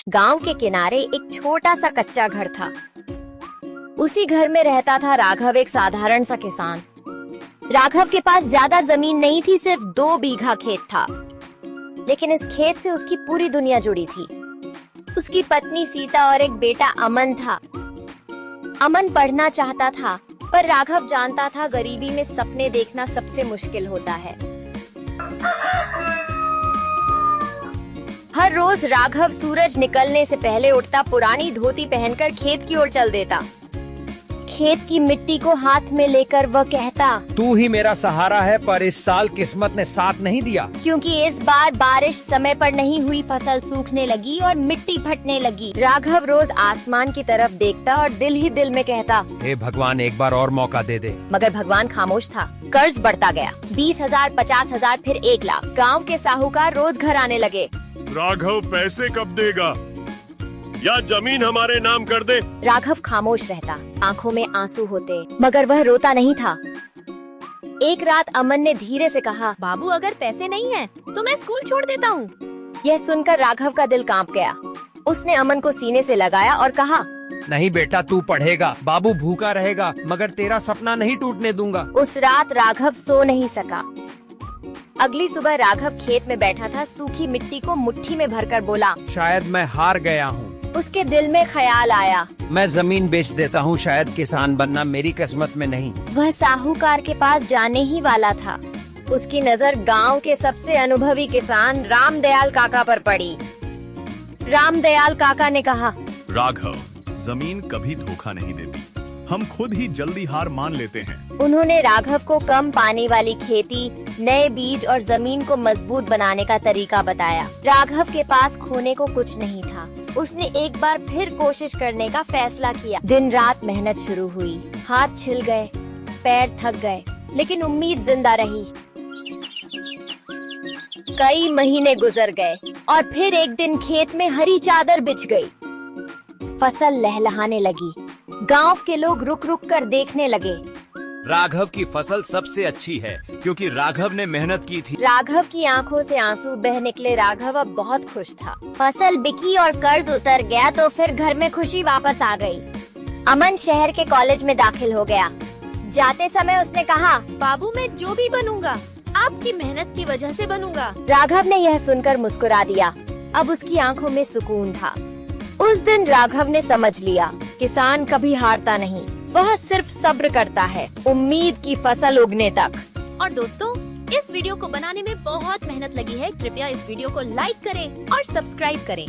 गांव के किनारे एक छोटा सा कच्चा घर था। उसी घर में रहता था राघव, एक साधारण सा किसान। राघव के पास ज्यादा जमीन नहीं थी, सिर्फ 2 बीघा खेत था, लेकिन इस खेत से उसकी पूरी दुनिया जुड़ी थी। उसकी पत्नी सीता और एक बेटा अमन था। अमन पढ़ना चाहता था, पर राघव जानता था गरीबी में सपने देखना सबसे मुश्किल होता है। हर रोज राघव सूरज निकलने से पहले उठता, पुरानी धोती पहनकर खेत की ओर चल देता। खेत की मिट्टी को हाथ में लेकर वह कहता, तू ही मेरा सहारा है, पर इस साल किस्मत ने साथ नहीं दिया। क्योंकि इस बार बारिश समय पर नहीं हुई, फसल सूखने लगी और मिट्टी फटने लगी। राघव रोज आसमान की तरफ देखता और दिल ही दिल में कहता, हे भगवान, एक बार और मौका दे दे। मगर भगवान खामोश था। कर्ज बढ़ता गया, 20,000, 50,000, फिर 1 लाख। गाँव के साहूकार रोज घर आने लगे। राघव पैसे कब देगा, या जमीन हमारे नाम कर दे। राघव खामोश रहता, आंखों में आंसू होते, मगर वह रोता नहीं था। एक रात अमन ने धीरे से कहा, बाबू अगर पैसे नहीं है तो मैं स्कूल छोड़ देता हूँ। यह सुनकर राघव का दिल कांप गया। उसने अमन को सीने से लगाया और कहा, नहीं बेटा, तू पढ़ेगा, बाबू भूखा रहेगा, मगर तेरा सपना नहीं टूटने दूंगा। उस रात राघव सो नहीं सका। अगली सुबह राघव खेत में बैठा था, सूखी मिट्टी को मुट्ठी में भरकर बोला, शायद मैं हार गया हूँ। उसके दिल में ख्याल आया, मैं जमीन बेच देता हूँ, शायद किसान बनना मेरी किस्मत में नहीं। वह साहूकार के पास जाने ही वाला था। उसकी नजर गांव के सबसे अनुभवी किसान रामदयाल काका पर पड़ी। रामदयाल काका ने कहा, राघव, जमीन कभी धोखा नहीं देती, हम खुद ही जल्दी हार मान लेते हैं। उन्होंने राघव को कम पानी वाली खेती, नए बीज और जमीन को मजबूत बनाने का तरीका बताया। राघव के पास खोने को कुछ नहीं था। उसने एक बार फिर कोशिश करने का फैसला किया। दिन रात मेहनत शुरू हुई, हाथ छिल गए, पैर थक गए, लेकिन उम्मीद जिंदा रही। कई महीने गुजर गए और फिर एक दिन खेत में हरी चादर बिछ गई। फसल लहलहाने लगी। गांव के लोग रुक रुक कर देखने लगे। राघव की फसल सबसे अच्छी है, क्योंकि राघव ने मेहनत की थी। राघव की आंखों से आंसू बह निकले। राघव अब बहुत खुश था। फसल बिकी और कर्ज उतर गया, तो फिर घर में खुशी वापस आ गई। अमन शहर के कॉलेज में दाखिल हो गया। जाते समय उसने कहा, बाबू मैं जो भी बनूंगा आपकी मेहनत की वजह से बनूंगा। राघव ने यह सुनकर मुस्कुरा दिया। अब उसकी आंखों में सुकून था। उस दिन राघव ने समझ लिया, किसान कभी हारता नहीं, वह सिर्फ सब्र करता है, उम्मीद की फसल उगने तक। और दोस्तों, इस वीडियो को बनाने में बहुत मेहनत लगी है। कृपया इस वीडियो को लाइक करें और सब्सक्राइब करें।